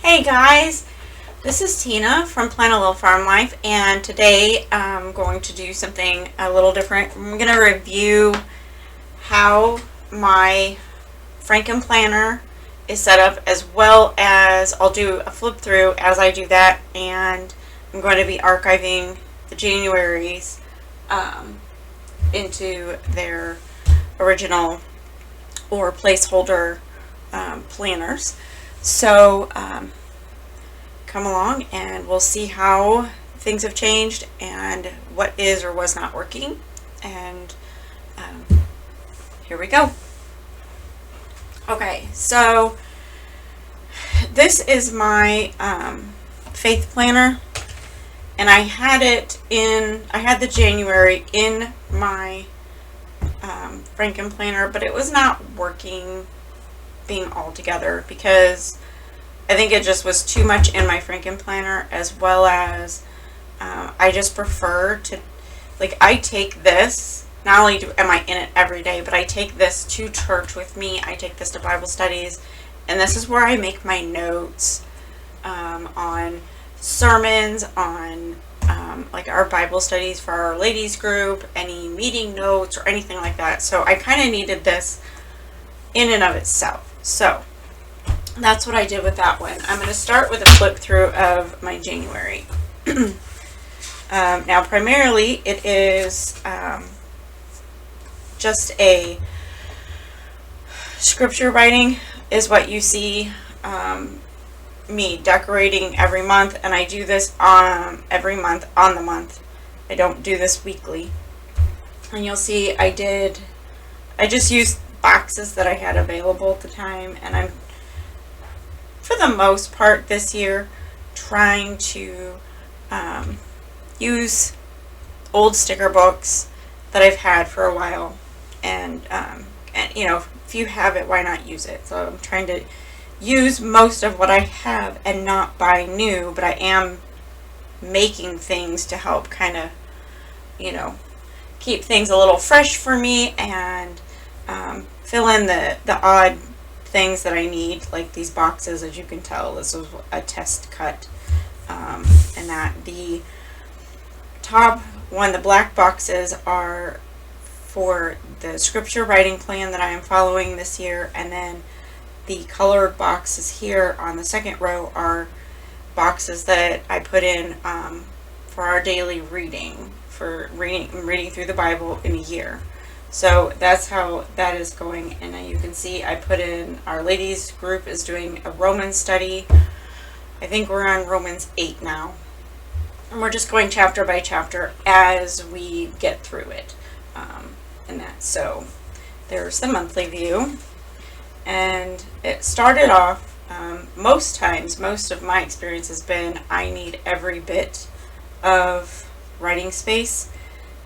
Hey guys, this is Tina from Plan a Little Farm Life, and today I'm going to do something a little different. I'm going to review how my Frankenplanner is set up, as well as I'll do a flip through as I do that, and I'm going to be archiving the Januaries into their original or placeholder planners. So come along and we'll see how things have changed and what is or was not working. And here we go. Okay, so this is my faith planner, and I had the January in my Frankenplanner, but it was not working being all together because I think it just was too much in my Frankenplanner, as well as I just prefer to, like, I take this, not only am I in it every day, but I take this to church with me. I take this to Bible studies, and this is where I make my notes on sermons, on like our Bible studies for our ladies group, any meeting notes or anything like that. So I kind of needed this in and of itself. So that's what I did with that one. I'm going to start with a flip through of my January. Now primarily it is just a scripture writing is what you see me decorating every month, and I do this every month on the month. I don't do this weekly. And you'll see I just used boxes that I had available at the time, and I'm, for the most part this year, trying to use old sticker books that I've had for a while, and you know, if you have it, why not use it? So I'm trying to use most of what I have and not buy new, but I am making things to help kind of, you know, keep things a little fresh for me, and fill in the odd things that I need, like these boxes. As you can tell, this was a test cut, and that the top one, the black boxes, are for the scripture writing plan that I am following this year, and then the colored boxes here on the second row are boxes that I put in for our daily reading, for reading through the Bible in a year. So that's how that is going. And you can see I put in, our ladies group is doing a Romans study. I think we're on Romans 8 now, and we're just going chapter by chapter as we get through it, and that. So there's the monthly view. And it started off, most of my experience has been I need every bit of writing space,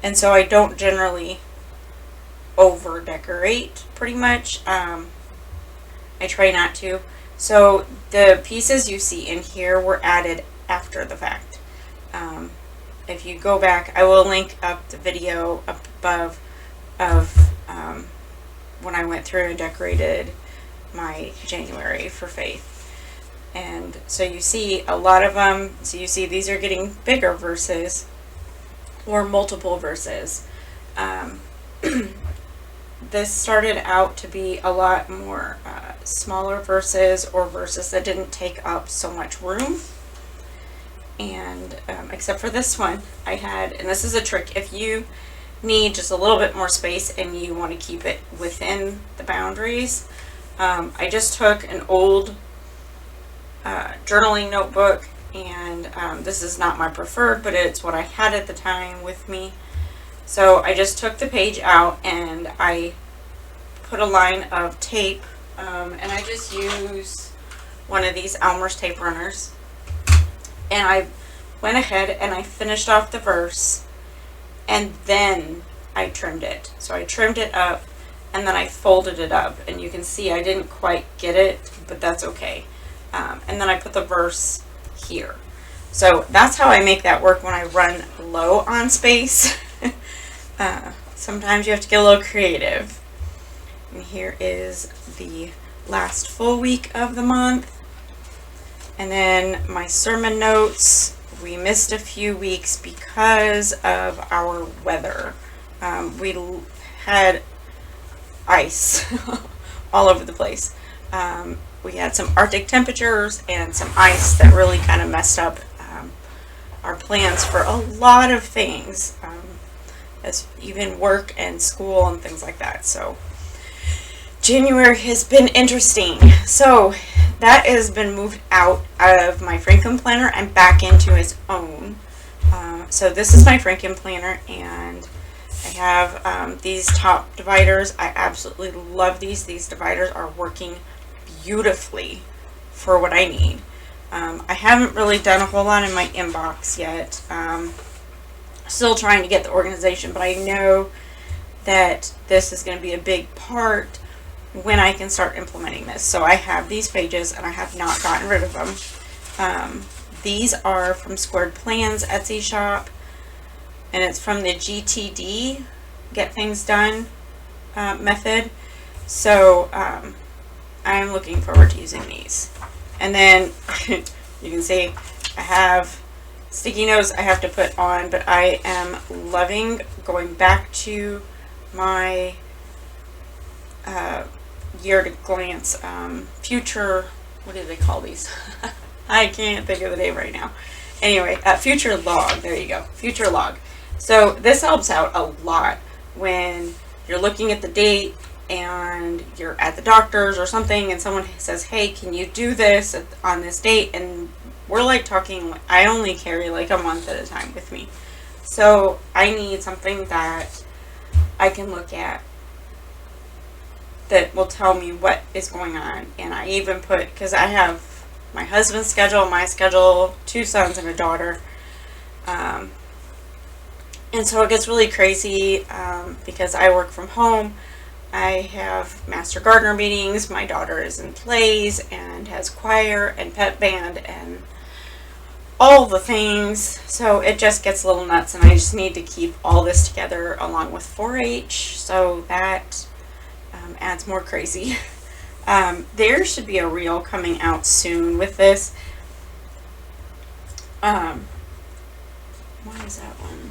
and so I don't generally over decorate, pretty much. I try not to. So the pieces you see in here were added after the fact. If you go back, I will link up the video up above of when I went through and decorated my January for faith. And so you see a lot of them, so you see these are getting bigger verses or multiple verses. This started out to be a lot more smaller verses, or verses that didn't take up so much room. And except for this one, I had, and this is a trick, if you need just a little bit more space and you want to keep it within the boundaries, I just took an old journaling notebook, and this is not my preferred, but it's what I had at the time with me. So I just took the page out and I put a line of tape, and I just used one of these Elmer's tape runners, and I went ahead and I finished off the verse, and then I trimmed it. So I trimmed it up, and then I folded it up, and you can see I didn't quite get it, but that's okay. And then I put the verse here. So that's how I make that work when I run low on space. Sometimes you have to get a little creative. And here is the last full week of the month. And then my sermon notes, we missed a few weeks because of our weather. We had ice all over the place. We had some Arctic temperatures and some ice that really kind of messed up our plans for a lot of things, as even work and school and things like that. So January has been interesting. So that has been moved out of my Frankenplanner and back into its own. So this is my Frankenplanner, and I have these top dividers. I absolutely love these. These dividers are working beautifully for what I need. I haven't really done a whole lot in my inbox yet. Still trying to get the organization, but I know that this is going to be a big part when I can start implementing this. So I have these pages and I have not gotten rid of them. These are from Squared Plans Etsy shop, and it's from the GTD, Get Things Done method. So I'm looking forward to using these. And then you can see I have sticky notes I have to put on, but I am loving going back to my year to glance future, what do they call these? I can't think of the name right now. Anyway, future log, there you go, future log. So this helps out a lot when you're looking at the date and you're at the doctor's or something and someone says, hey, can you do this on this date? And we're like talking, I only carry like a month at a time with me. So I need something that I can look at that will tell me what is going on. And I even put, because I have my husband's schedule, my schedule, 2 sons and a daughter. And so it gets really crazy because I work from home. I have master gardener meetings. My daughter is in plays and has choir and pep band and all the things. So it just gets a little nuts, and I just need to keep all this together along with 4-H. So that adds more crazy. There should be a reel coming out soon with this. Why is that one?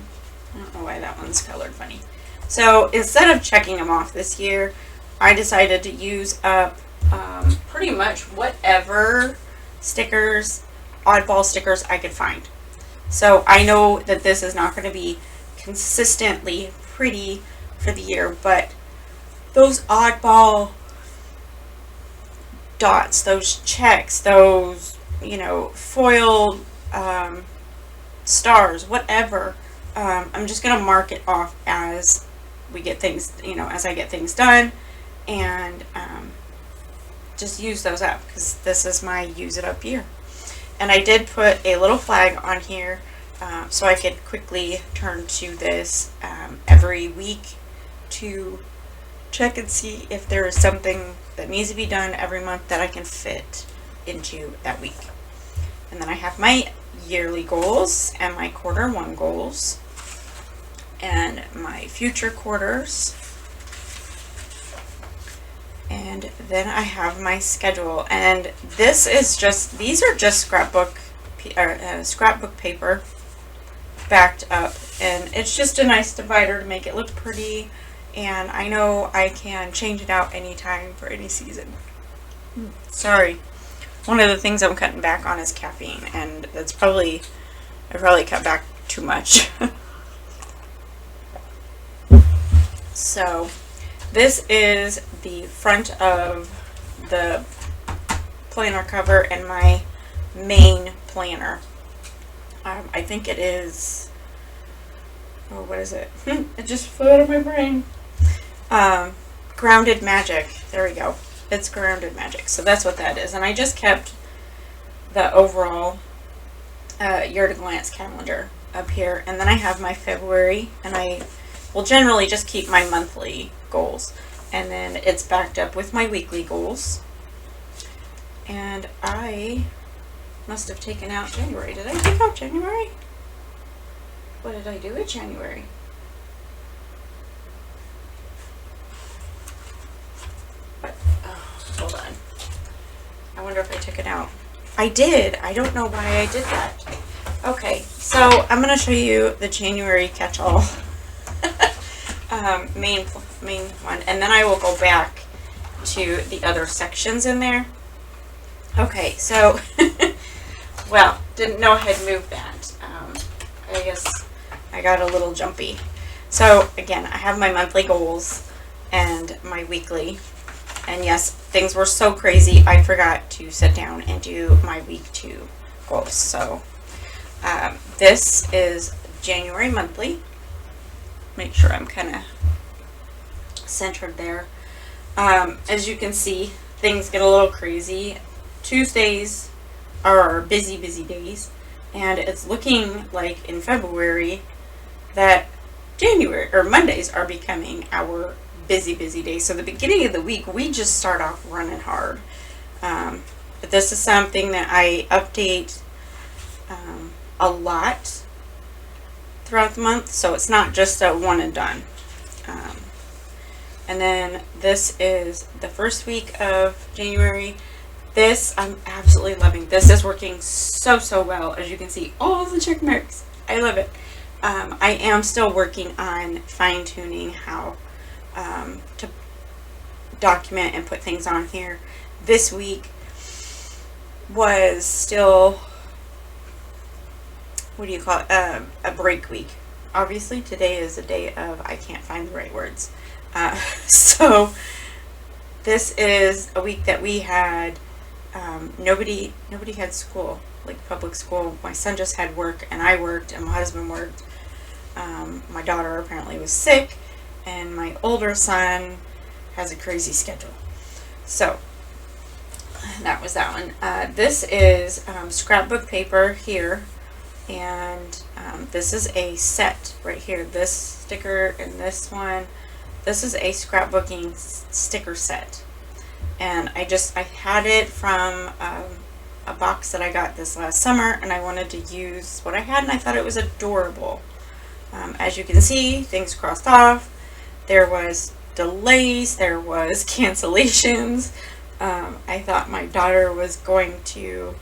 I don't know why that one's colored funny. So instead of checking them off this year, I decided to use up pretty much whatever stickers, oddball stickers I could find. So I know that this is not going to be consistently pretty for the year, but those oddball dots, those checks, those, foiled stars, whatever, I'm just going to mark it off as we get things, as I get things done, and just use those up, because this is my use it up year. And I did put a little flag on here so I could quickly turn to this every week to check and see if there is something that needs to be done every month that I can fit into that week. And then I have my yearly goals and my quarter 1 goals and my future quarters, and then I have my schedule. And this is just, these are just scrapbook paper backed up, and it's just a nice divider to make it look pretty, and I know I can change it out anytime for any season. Sorry, one of the things I'm cutting back on is caffeine, and that's I probably cut back too much. So this is the front of the planner cover and my main planner. I think it is, oh, what is it? It just flew out of my brain. Grounded Magic. There we go. It's Grounded Magic. So that's what that is. And I just kept the overall year to glance calendar up here. And then I have my February, and I will generally just keep my monthly goals. And then it's backed up with my weekly goals. And I must have taken out January. Did I take out January? What did I do with January? What? Oh, hold on. I wonder if I took it out. I did. I don't know why I did that. Okay, so I'm going to show you the January catch-all main one, and then I will go back to the other sections in there. Okay, so, well, didn't know I had moved that. I guess I got a little jumpy. So, again, I have my monthly goals and my weekly. And yes, things were so crazy, I forgot to sit down and do my week 2 goals. So, this is January monthly. Make sure I'm kind of centered there. As you can see, things get a little crazy. Tuesdays are busy days, and it's looking like in February that January or Mondays are becoming our busy days. So the beginning of the week, we just start off running hard. But this is something that I update a lot throughout the month, so it's not just a one and done. And then this is the first week of January. This I'm absolutely loving. This is working so well. As you can see, all the check marks. I love it. I am still working on fine-tuning how to document and put things on here. This week was still, what do you call it, a break week. Obviously today is a day of, I can't find the right words. So this is a week that we had nobody had school, like public school. My son just had work, and I worked, and my husband worked. My daughter apparently was sick, and my older son has a crazy schedule. So that was that one. This is scrapbook paper here, and this is a set right here. This sticker and this one. This is a scrapbooking sticker set, and I had it from a box that I got this last summer, and I wanted to use what I had, and I thought it was adorable. As you can see, things crossed off. There was delays, there was cancellations. I thought my daughter was going to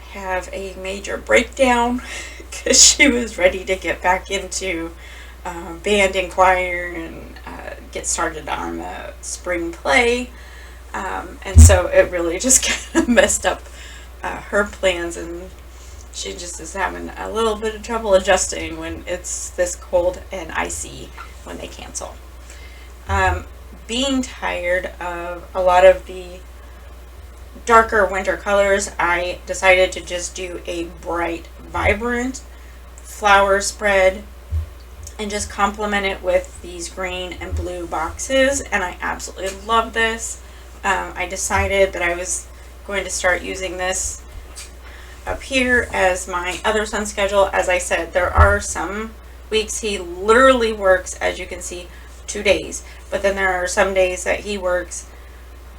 have a major breakdown because she was ready to get back into band and choir and get started on the spring play. And so it really just kind of messed up her plans, and she just is having a little bit of trouble adjusting when it's this cold and icy when they cancel. Being tired of a lot of the darker winter colors, I decided to just do a bright, vibrant flower spread and just complement it with these green and blue boxes, and I absolutely love this. I decided that I was going to start using this up here as my other son's schedule. As I said, there are some weeks he literally works, as you can see, 2 days, but then there are some days that he works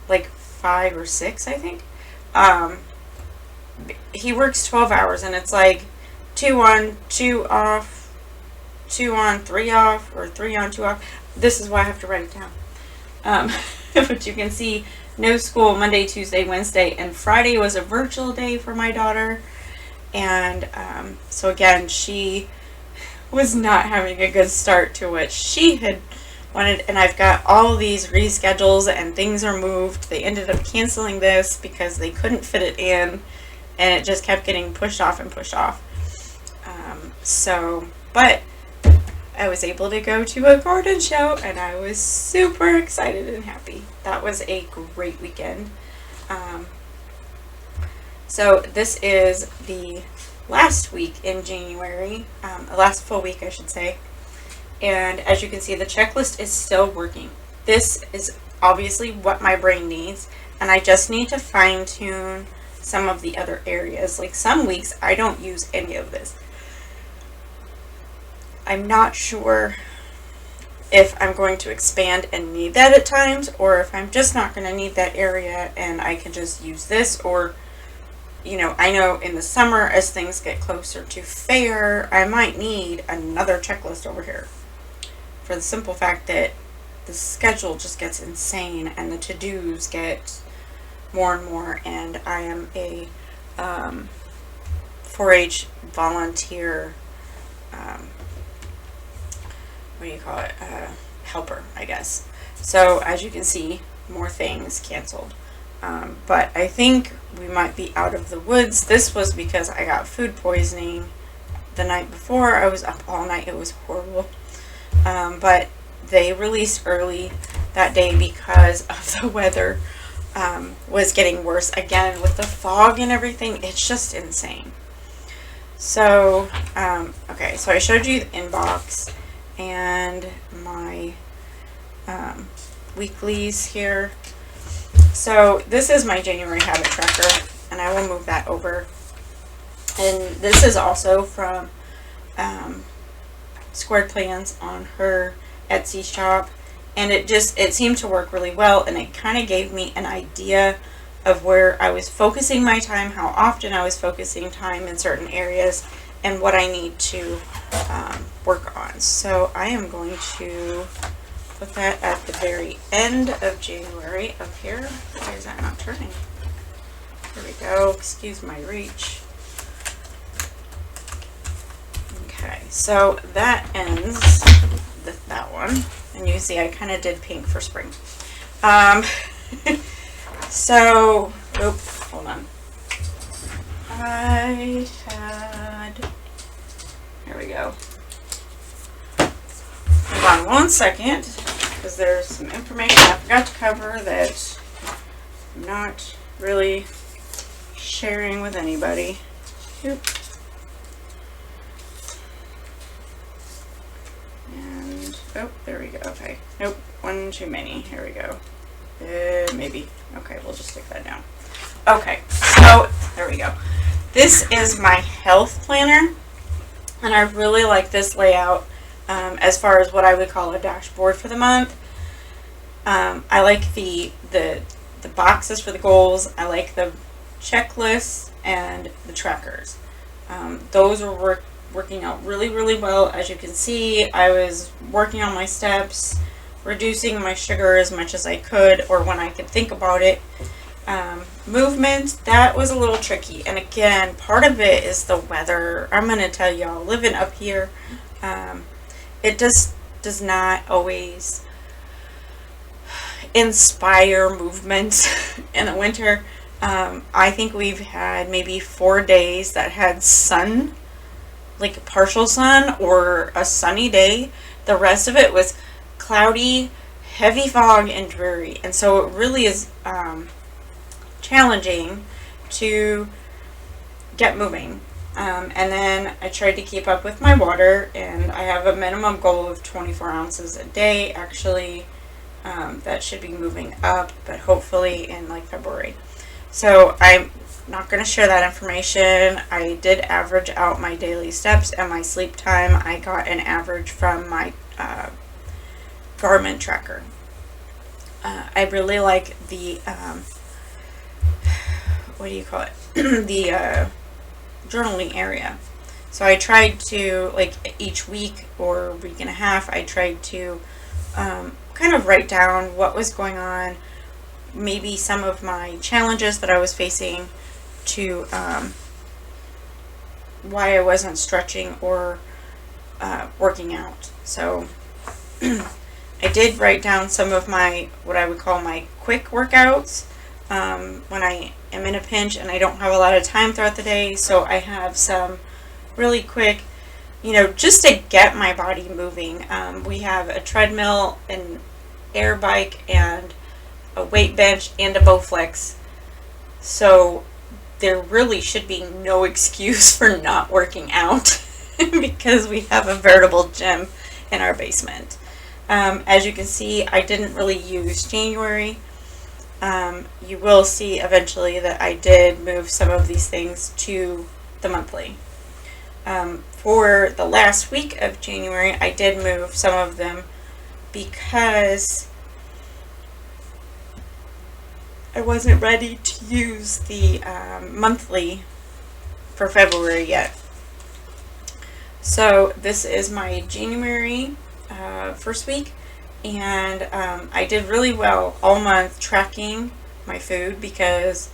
like 5 or 6, I think. He works 12 hours, and it's like 2 on, 2 off, 2 on, 3 off, or 3 on, 2 off. This is why I have to write it down. But you can see no school Monday, Tuesday, Wednesday, and Friday was a virtual day for my daughter. And so again, she was not having a good start to what she had wanted. And I've got all these reschedules, and things are moved. They ended up canceling this because they couldn't fit it in, and it just kept getting pushed off and pushed off. But I was able to go to a garden show, and I was super excited and happy. That was a great weekend. So this is the last week in January, last full week I should say, and as you can see, the checklist is still working. This is obviously what my brain needs, and I just need to fine-tune some of the other areas. Like some weeks I don't use any of this. I'm not sure if I'm going to expand and need that at times, or if I'm just not going to need that area and I can just use this. Or, you know, I know in the summer as things get closer to fair, I might need another checklist over here, for the simple fact that the schedule just gets insane and the to-dos get more and more, and I am a 4-H volunteer, what do you call it, helper, I guess. So as you can see, more things canceled. But I think we might be out of the woods. This was because I got food poisoning the night before. I was up all night. It was horrible. But they released early that day because of the weather was getting worse. Again, with the fog and everything, it's just insane. So, okay, so I showed you the inbox and my weeklies here. So this is my January habit tracker, and I will move that over. And this is also from Squared Plans on her Etsy shop, and it seemed to work really well, and it kind of gave me an idea of where I was focusing my time, how often I was focusing time in certain areas, and what I need to work on. So I am going to put that at the very end of January up here. Why is that not turning? There we go. Excuse my reach. Okay, so that ends that one. And you see I kind of did pink for spring. So, hold on. Here we go. Hold on one second, because there's some information I forgot to cover that I'm not really sharing with anybody. Oop. And, oh, there we go. Okay. Nope, one too many. Here we go. Maybe. Okay, we'll just stick that down. Okay, so there we go. This is my health planner, and I really like this layout as far as what I would call a dashboard for the month. I like the boxes for the goals. I like the checklists and the trackers. Those are working out really, really well. As you can see, I was working on my steps, reducing my sugar as much as I could, or when I could think about it. Movement, that was a little tricky. And again, part of it is the weather. I'm going to tell y'all, living up here, it just does not always inspire movement in the winter. I think we've had maybe 4 days that had sun, like partial sun or a sunny day. The rest of it was cloudy, heavy fog, and dreary. And so it really is challenging to get moving. And then I tried to keep up with my water, and I have a minimum goal of 24 ounces a day. Actually, that should be moving up, but hopefully in like February. So I'm not going to share that information. I did average out my daily steps and my sleep time. I got an average from my Garmin tracker. I really like the what do you call it? The journaling area. So I tried to, like, each week or week and a half, I tried to kind of write down what was going on, maybe some of my challenges that I was facing, to why I wasn't stretching or working out. So I did write down some of my, what I would call my quick workouts, when I am in a pinch and I don't have a lot of time throughout the day. So I have some really quick, just to get my body moving. We have a treadmill, an air bike, and a weight bench, and a Bowflex. So there really should be no excuse for not working out because we have a veritable gym in our basement. As you can see, I didn't really use January. You will see eventually that I did move some of these things to the monthly. For the last week of January, I did move some of them because I wasn't ready to use the monthly for February yet. So this is my January first week, and I did really well all month tracking my food, because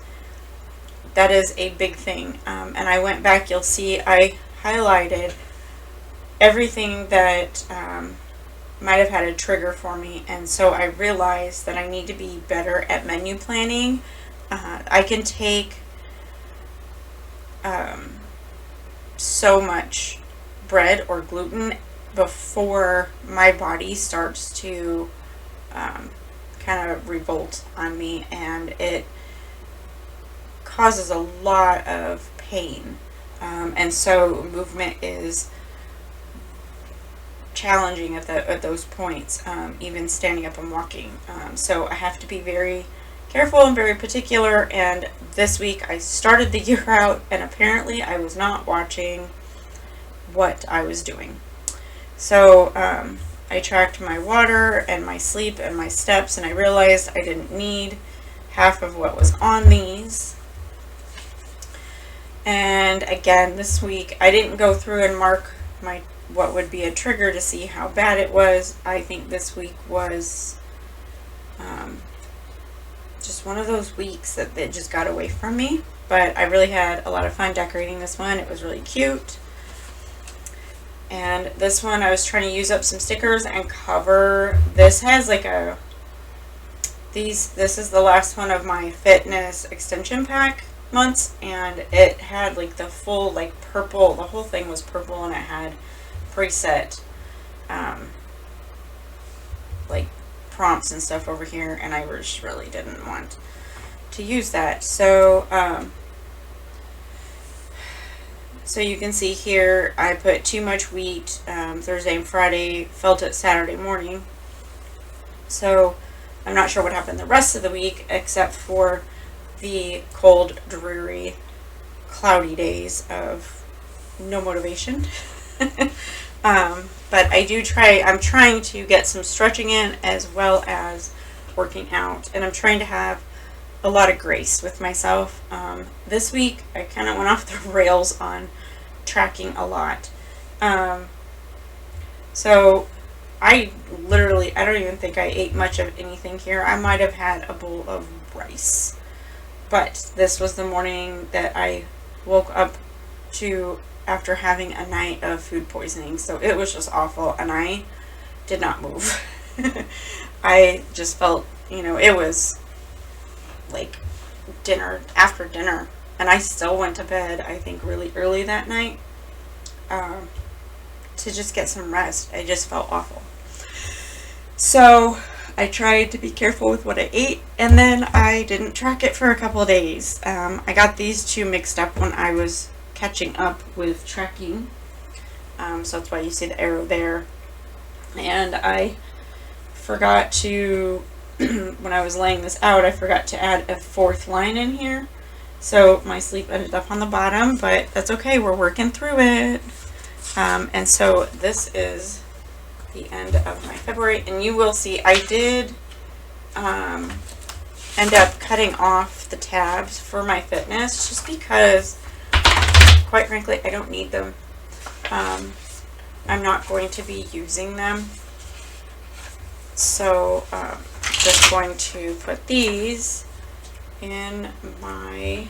that is a big thing. And I went back, you'll see I highlighted everything that might have had a trigger for me, and so I realized that I need to be better at menu planning. I can take so much bread or gluten before my body starts to kind of revolt on me, and it causes a lot of pain. And so movement is challenging at those points, even standing up and walking. So I have to be very careful and very particular, and this week I started the year out, and apparently I was not watching what I was doing. So I tracked my water and my sleep and my steps, and I realized I didn't need half of what was on these. And again, this week I didn't go through and mark my what would be a trigger to see how bad it was. I think this week was just one of those weeks that it just got away from me. But I really had a lot of fun decorating this one. It was really cute. And this one I was trying to use up some stickers and cover. This has like a this is the last one of my fitness extension pack months, and it had like the full like purple, the whole thing was purple, and it had preset like prompts and stuff over here, and I just really didn't want to use that. So so you can see here I put too much wheat Thursday and Friday, felt it Saturday morning. So I'm not sure what happened the rest of the week, except for the cold, dreary, cloudy days of no motivation. But I do I'm trying to get some stretching in as well as working out, and I'm trying to have a lot of grace with myself. This week I kind of went off the rails on tracking a lot. So I don't even think I ate much of anything here. I might have had a bowl of rice. But this was the morning that I woke up to after having a night of food poisoning. So it was just awful, and I did not move. I just felt, it was like after dinner, and I still went to bed, I think, really early that night to just get some rest. I just felt awful. So I tried to be careful with what I ate, and then I didn't track it for a couple of days. I got these two mixed up when I was catching up with tracking. So that's why you see the arrow there. And I forgot to, when I was laying this out, I forgot to add a fourth line in here. So my sleep ended up on the bottom, but that's okay. We're working through it. And so this is the end of my February, and you will see I did end up cutting off the tabs for my fitness, just because, quite frankly, I don't need them. I'm not going to be using them, so I'm just going to put these in my,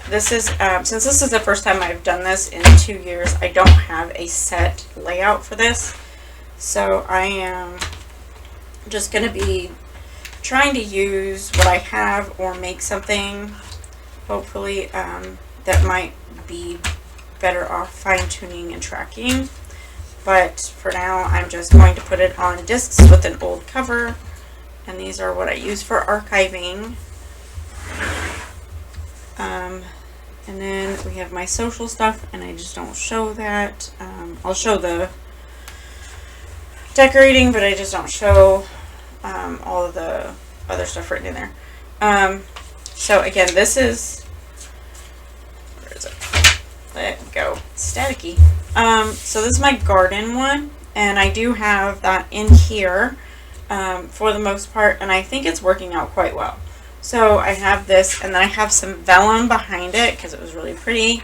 this is, since this is the first time I've done this in 2 years, I don't have a set layout for this. So I am just going to be trying to use what I have, or make something, hopefully, that might be better off fine-tuning and tracking. But for now, I'm just going to put it on discs with an old cover. And these are what I use for archiving. And then we have my social stuff, and I just don't show that. I'll show the decorating, but I just don't show all of the other stuff written in there. So again, this is, where is it? Let it go. It's staticky. So this is my garden one, and I do have that in here for the most part, and I think it's working out quite well. So I have this, and then I have some vellum behind it because it was really pretty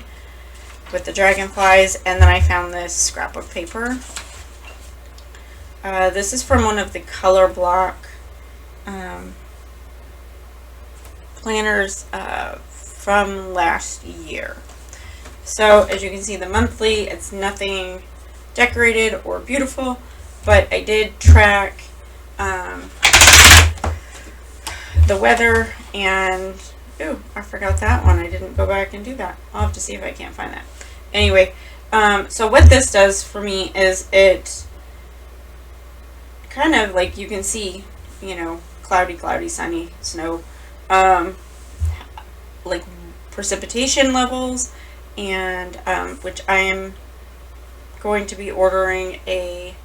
with the dragonflies, and then I found this scrap of paper. This is from one of the color block planners from last year. So as you can see, the monthly, it's nothing decorated or beautiful, but I did track the weather, and ooh, I forgot that one. I didn't go back and do that. I'll have to see if I can't find that. Anyway, so what this does for me is it kind of, like you can see, you know, cloudy, sunny, snow, like precipitation levels, and which I am going to be ordering a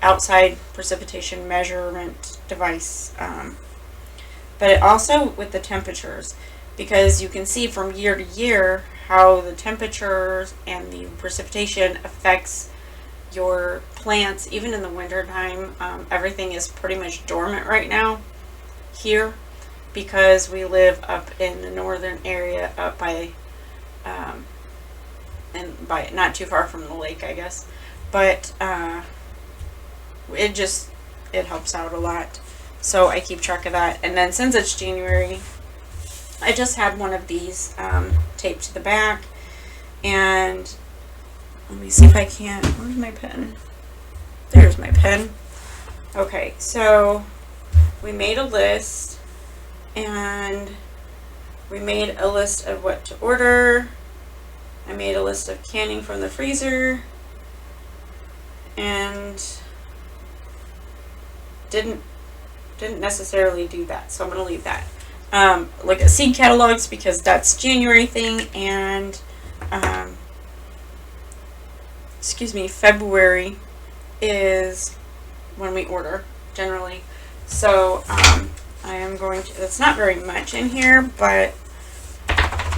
outside precipitation measurement device, but it also with the temperatures, because you can see from year to year how the temperatures and the precipitation affects your plants. Even in the winter time, everything is pretty much dormant right now here, because we live up in the northern area, up by and by not too far from the lake, I guess, but it helps out a lot. So I keep track of that. And then since it's January, I just had one of these taped to the back, and let me see if I can. Where's my pen? There's my pen. Okay, so we made a list, and we made a list of what to order. I made a list of canning from the freezer, and didn't necessarily do that, so I'm going to leave that. Look at seed catalogs, because that's January thing, and February is when we order generally. So I am going to, that's not very much in here, but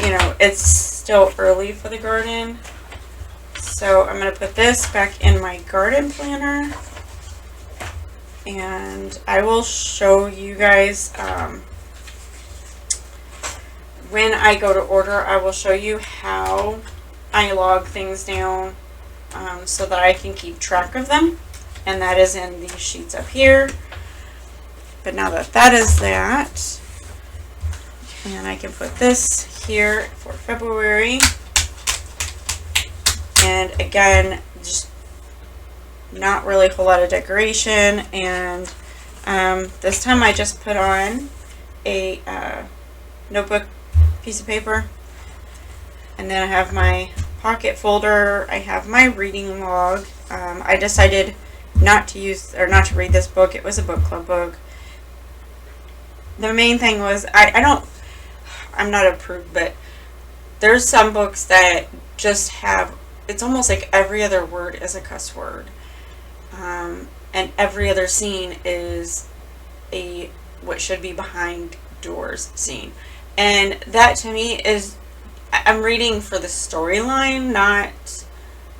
you know, it's still early for the garden. So I'm going to put this back in my garden planner, and I will show you guys when I go to order. I will show you how I log things down so that I can keep track of them, and that is in these sheets up here. But now that is that, and I can put this here for February. And again, just not really a whole lot of decoration, and this time I just put on a notebook piece of paper, and then I have my pocket folder, I have my reading log. I decided not to read this book. It was a book club book. The main thing was I'm not approved, but there's some books that just have, it's almost like every other word is a cuss word, and every other scene is a what should be behind doors scene, and that to me is, I'm reading for the storyline, not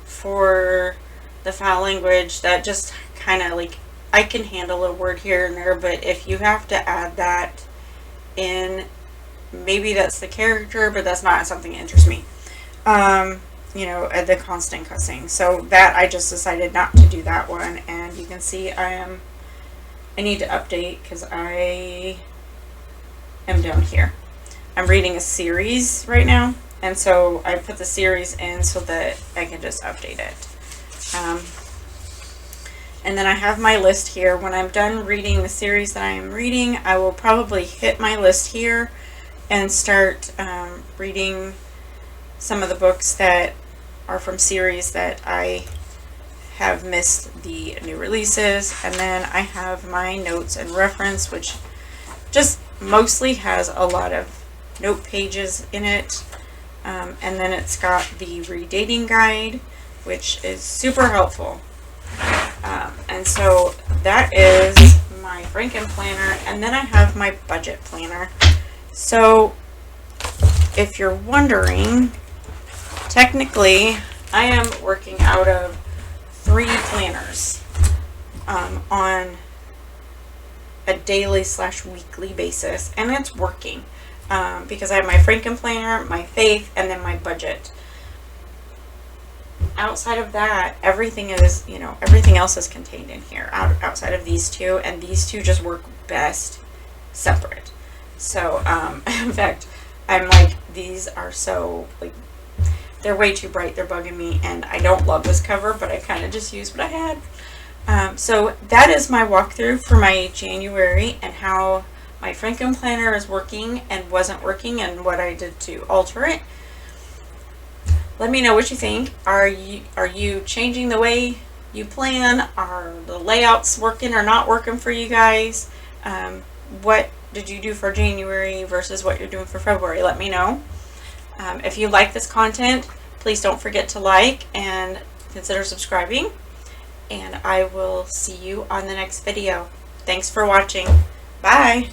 for the foul language. That just kind of, like, I can handle a word here and there, but if you have to add that in, maybe that's the character, but that's not something that interests me. You know, the constant cussing. So that, I just decided not to do that one. And you can see I need to update, because I am down here. I'm reading a series right now, and so I put the series in so that I can just update it. And then I have my list here. When I'm done reading the series that I am reading, I will probably hit my list here and start reading some of the books that are from series that I have missed the new releases. And then I have my notes and reference, which just mostly has a lot of note pages in it. And then it's got the redating guide, which is super helpful. And so that is my Frankenplanner, and then I have my budget planner. So if you're wondering, technically I am working out of 3 planners on a daily/weekly basis, and it's working because I have my Frankenplanner, my Faith, and then my budget. Outside of that, everything is, you know, everything else is contained in here outside of these two, and these two just work best separate. So, in fact, I'm like, these are so, like, they're way too bright. They're bugging me, and I don't love this cover, but I kind of just used what I had. So that is my walkthrough for my January and how my Frankenplanner is working and wasn't working and what I did to alter it. Let me know what you think. Are you changing the way you plan? Are the layouts working or not working for you guys? What did you do for January versus what you're doing for February? Let me know. If you like this content, please don't forget to like and consider subscribing. And I will see you on the next video. Thanks for watching. Bye.